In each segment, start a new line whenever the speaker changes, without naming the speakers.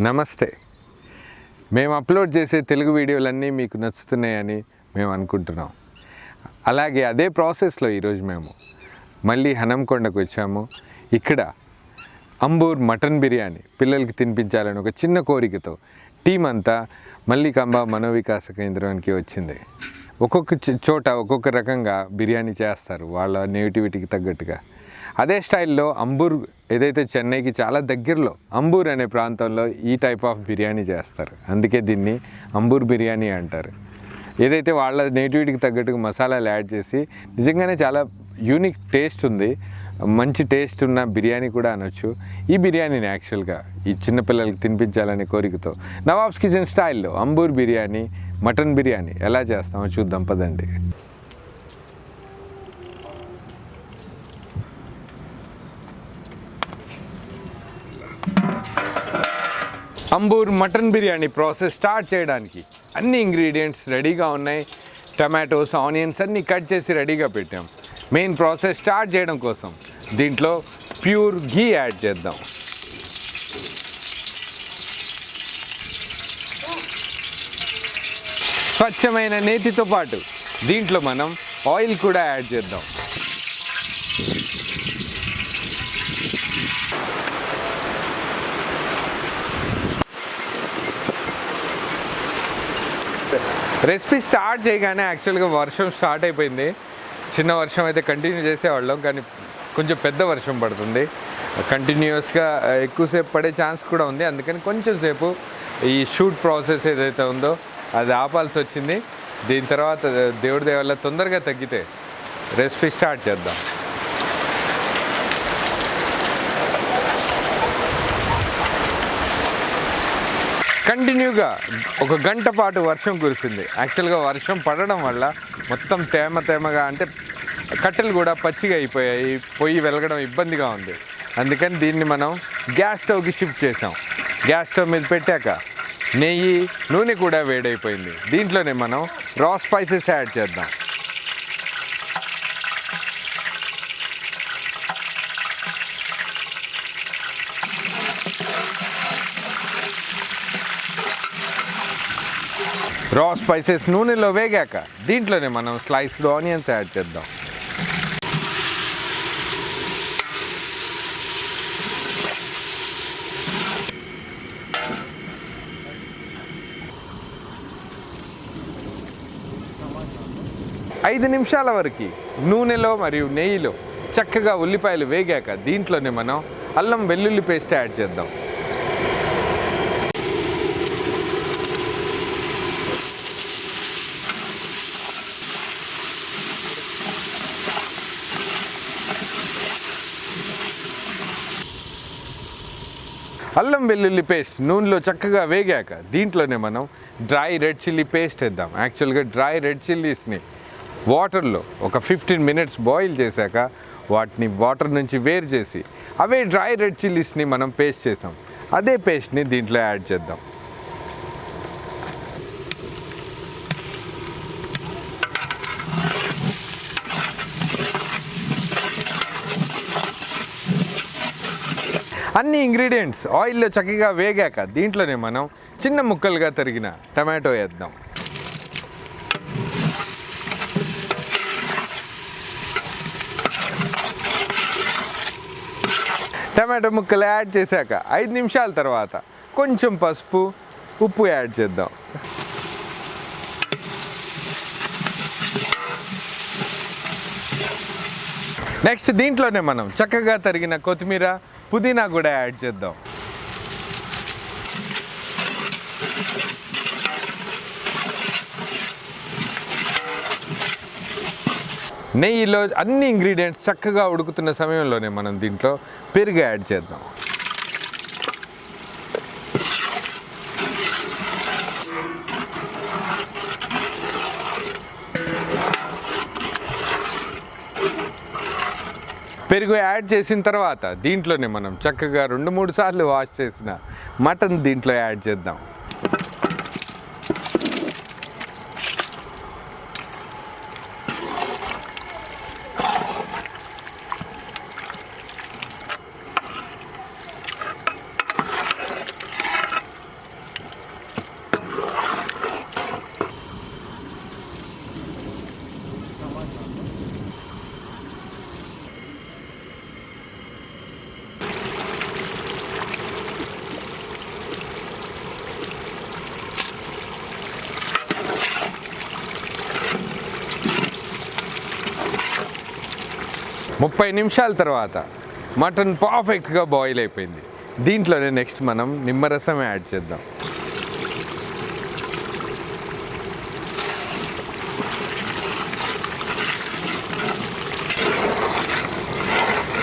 నమస్తే. మేము అప్లోడ్ చేసే తెలుగు వీడియోలన్నీ మీకు నచ్చుతున్నాయని మేము అనుకుంటున్నాం. అలాగే అదే ప్రాసెస్లో ఈరోజు మేము మళ్ళీ హనంకొండకు వచ్చాము. ఇక్కడ అంబూర్ మటన్ బిర్యానీ పిల్లలకి తినిపించాలని ఒక చిన్న కోరికతో టీం అంతా మల్లికాంబ మనోవికాస కేంద్రానికి వచ్చింది. ఒక్కొక్క చోట ఒక్కొక్క రకంగా బిర్యానీ చేస్తారు వాళ్ళ నేటివిటీకి తగ్గట్టుగా. అదే స్టైల్లో అంబూర్ ఏదైతే చెన్నైకి చాలా దగ్గరలో అంబూర్ అనే ప్రాంతంలో ఈ టైప్ ఆఫ్ బిర్యానీ చేస్తారు. అందుకే దీన్ని అంబూర్ బిర్యానీ అంటారు. ఏదైతే వాళ్ళ నేటివిటీకి తగ్గట్టుగా మసాలాలు యాడ్ చేసి నిజంగానే చాలా యూనిక్ టేస్ట్ ఉంది. మంచి టేస్ట్ ఉన్న బిర్యానీ కూడా అనొచ్చు. ఈ బిర్యానీని యాక్చువల్గా ఈ చిన్నపిల్లలకి తినిపించాలనే కోరికతో నవాబ్స్ కిచెన్ స్టైల్లో అంబూర్ బిర్యానీ మటన్ బిర్యానీ ఎలా చేస్తామో చూద్దాం పదండి. Ambur mutton biryani process start చేయడానికి అన్ని ఇంగ్రీడియంట్స్ రెడీగా ఉన్నాయి. టమాటోస్, ఆనియన్స్ అన్నీ కట్ చేసి రెడీగా పెట్టాం. మెయిన్ ప్రాసెస్ స్టార్ట్ చేయడం కోసం దీంట్లో ప్యూర్ ఘీ యాడ్ చేద్దాం. స్వచ్ఛమైన నేతితో పాటు దీంట్లో మనం ఆయిల్ కూడా యాడ్ చేద్దాం. రెసిపీ స్టార్ట్ చేయగానే యాక్చువల్గా వర్షం స్టార్ట్ అయిపోయింది. చిన్న వర్షం అయితే కంటిన్యూ చేసేవాళ్ళం, కానీ కొంచెం పెద్ద వర్షం పడుతుంది. కంటిన్యూస్గా ఎక్కువసేపు పడే ఛాన్స్ కూడా ఉంది. అందుకని కొంచెం సేపు ఈ షూట్ ప్రాసెస్ ఏదైతే ఉందో అది ఆపాల్సి వచ్చింది. దీని తర్వాత దేవుడి దయ వల్ల తొందరగా తగ్గితే రెసిపీ స్టార్ట్ చేద్దాం. కంటిన్యూగా ఒక గంట పాటు వర్షం కురిసింది. యాక్చువల్గా వర్షం పడడం వల్ల మొత్తం తేమగా అంటే కట్టెలు కూడా పచ్చిగా అయిపోయాయి. పొయ్యి వెలగడం ఇబ్బందిగా ఉంది. అందుకని దీన్ని మనం గ్యాస్ స్టవ్కి షిఫ్ట్ చేసాం. గ్యాస్ స్టవ్ మీద పెట్టాక నెయ్యి, నూనె కూడా వేడైపోయింది. దీంట్లోనే మనం రా స్పైసెస్ యాడ్ చేద్దాం. రా స్పైసెస్ నూనెలో వేగాక దీంట్లోనే మనం స్లైస్డ్ ఆనియన్స్ యాడ్ చేద్దాం. ఐదు నిమిషాల వరకు నూనెలో మరియు నెయ్యిలో చక్కగా ఉల్లిపాయలు వేగాక దీంట్లోనే మనం అల్లం వెల్లుల్లి పేస్ట్ యాడ్ చేద్దాం. అల్లం వెల్లుల్లి పేస్ట్ నూనెలో చక్కగా వేగాక దీంట్లోనే మనం డ్రై రెడ్ చిల్లీ పేస్ట్ వేద్దాం. యాక్చువల్గా డ్రై రెడ్ చిల్లీస్ని వాటర్లో ఒక 15 minutes బాయిల్ చేశాక వాటిని వాటర్ నుంచి వేరు చేసి అవే డ్రై రెడ్ చిల్లీస్ని మనం పేస్ట్ చేసాం. అదే పేస్ట్ని దీంట్లో యాడ్ చేద్దాం. అన్ని ఇంగ్రీడియంట్స్ ఆయిల్లో చక్కగా వేగాక దీంట్లోనే మనం చిన్న ముక్కలుగా తరిగిన టమాటో వేద్దాం. టమాటో ముక్కలు యాడ్ చేశాక 5 నిమిషాల తర్వాత కొంచెం పసుపు, ఉప్పు యాడ్ చేద్దాం. నెక్స్ట్ దీంట్లోనే మనం చక్కగా తరిగిన కొత్తిమీర, పుదీనా కూడా యాడ్ చేద్దాం. నెయ్యిలో అన్ని ఇంగ్రీడియంట్స్ చక్కగా ఉడుకుతున్న సమయంలోనే మనం దీంట్లో పెరుగు యాడ్ చేద్దాం. పెరుగు యాడ్ చేసిన తర్వాత దీంట్లోనే మనం చక్కగా 2-3 సార్లు వాష్ చేసిన మటన్ దీంట్లో యాడ్ చేద్దాం. ముప్పై నిమిషాల తర్వాత మటన్ పర్ఫెక్ట్గా బాయిల్ అయిపోయింది. దీంట్లోనే నెక్స్ట్ మనం నిమ్మరసం యాడ్ చేద్దాం.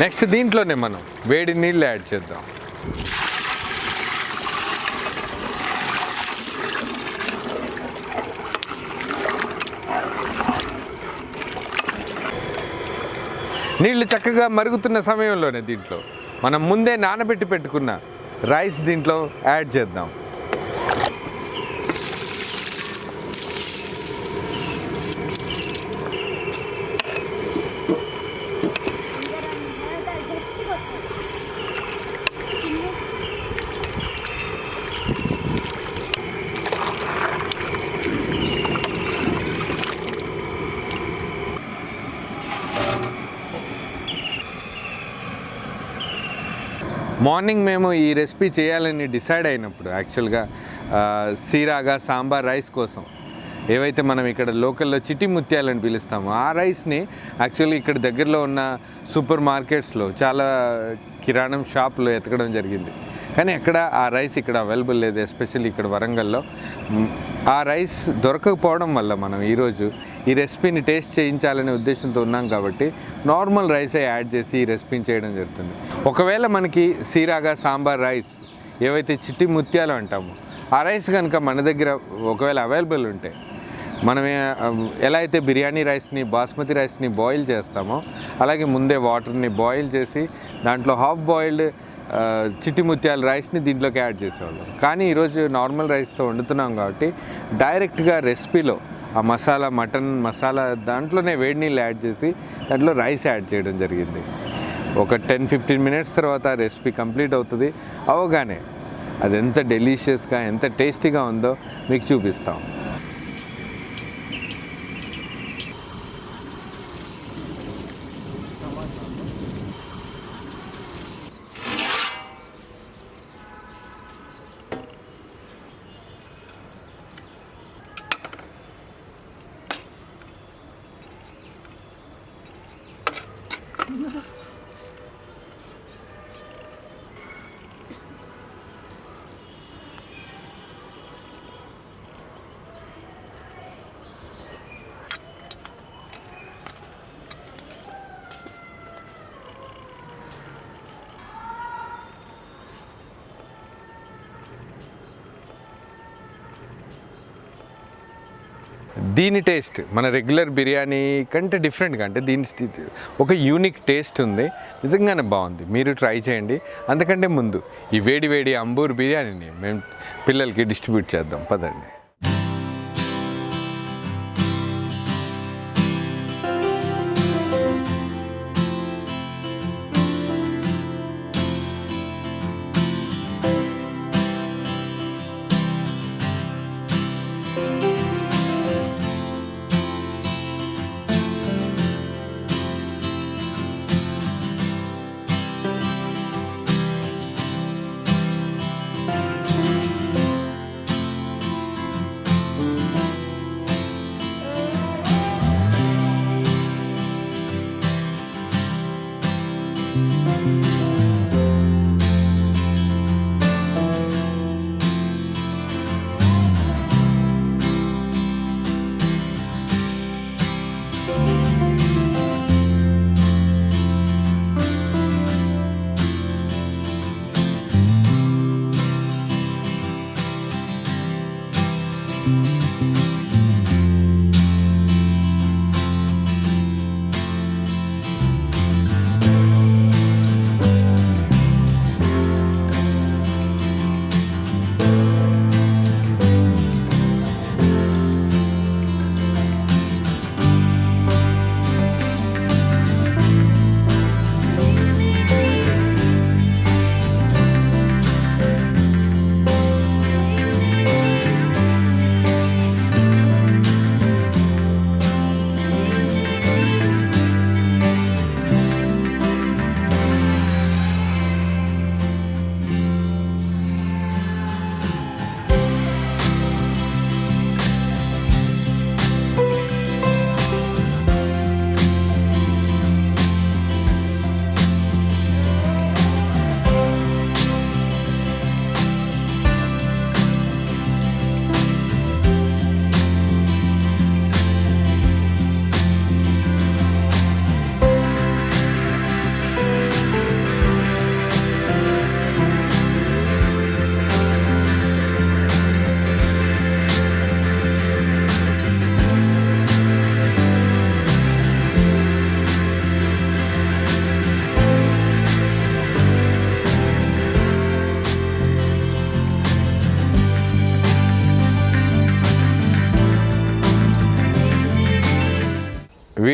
నెక్స్ట్ దీంట్లోనే మనం వేడి నీళ్ళు యాడ్ చేద్దాం. నీళ్ళు చక్కగా మరుగుతున్న సమయంలోనే దీంట్లో మనం ముందే నానబెట్టి పెట్టుకున్న రైస్ దీంట్లో యాడ్ చేద్దాం. మార్నింగ్ మేము ఈ రెసిపీ చేయాలని డిసైడ్ అయినప్పుడు యాక్చువల్గా సీరాగా సాంబార్ రైస్ కోసం ఏవైతే మనం ఇక్కడ లోకల్లో చిట్టి ముత్యాలని పిలుస్తామో ఆ రైస్ని యాక్చువల్లీ ఇక్కడ దగ్గరలో ఉన్న సూపర్ మార్కెట్స్లో చాలా కిరాణం షాప్లో ఎతకడం జరిగింది. కానీ ఎక్కడ ఆ రైస్ ఇక్కడ అవైలబుల్ లేదు, ఎస్పెషల్లీ ఇక్కడ వరంగల్లో. ఆ రైస్ దొరకకపోవడం వల్ల మనం ఈరోజు ఈ రెసిపీని టేస్ట్ చేయించాలనే ఉద్దేశంతో ఉన్నాం కాబట్టి నార్మల్ రైసే యాడ్ చేసి ఈ రెసిపీని చేయడం జరుగుతుంది. ఒకవేళ మనకి సీరాగా సాంబార్ రైస్ ఏవైతే చిట్టి ముత్యాలు అంటామో ఆ రైస్ కనుక మన దగ్గర ఒకవేళ అవైలబుల్ ఉంటే మనం ఎలా అయితే బిర్యానీ రైస్ని బాస్మతి రైస్ని బాయిల్ చేస్తామో అలాగే ముందే వాటర్ని బాయిల్ చేసి దాంట్లో హాఫ్ బాయిల్డ్ చిట్టి ముత్యాల రైస్ని దీంట్లోకి యాడ్ చేసేవాళ్ళం. కానీ ఈరోజు నార్మల్ రైస్తో వండుతున్నాం కాబట్టి డైరెక్ట్గా రెసిపీలో ఆ మసాలా మటన్ మసాలా దాంట్లోనే వేడి నీళ్ళు యాడ్ చేసి దాంట్లో రైస్ యాడ్ చేయడం జరిగింది. ఒక 10-15 మినిట్స్ తర్వాత రెసిపీ కంప్లీట్ అవుతుంది. అవగానే అది ఎంత డెలీషియస్గా ఎంత టేస్టీగా ఉందో మీకు చూపిస్తాం. దీని టేస్ట్ మన రెగ్యులర్ బిర్యానీ కంటే డిఫరెంట్గా, అంటే దీని ఒక యూనిక్ టేస్ట్ ఉంది. నిజంగానే బాగుంది, మీరు ట్రై చేయండి. అంతకంటే ముందు ఈ వేడి వేడి అంబూర్ బిర్యానీని మేము పిల్లలకి డిస్ట్రిబ్యూట్ చేద్దాం, పదండి.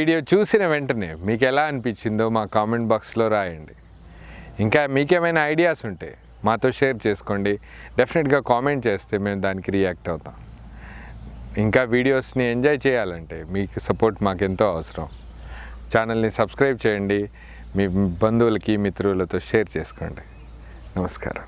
వీడియో చూసిన వెంటనే మీకు ఎలా అనిపించిందో మా కామెంట్ బాక్స్లో రాయండి. ఇంకా మీకేమైనా ఐడియాస్ ఉంటే మాతో షేర్ చేసుకోండి. డెఫినెట్గా కామెంట్ చేస్తే మేము దానికి రియాక్ట్ అవుతాం. ఇంకా వీడియోస్ని ఎంజాయ్ చేయాలంటే మీకు సపోర్ట్ మాకెంతో అవసరం. ఛానల్ని సబ్స్క్రైబ్ చేయండి, మీ బంధువులకి మిత్రులతో షేర్ చేసుకోండి. నమస్కారం.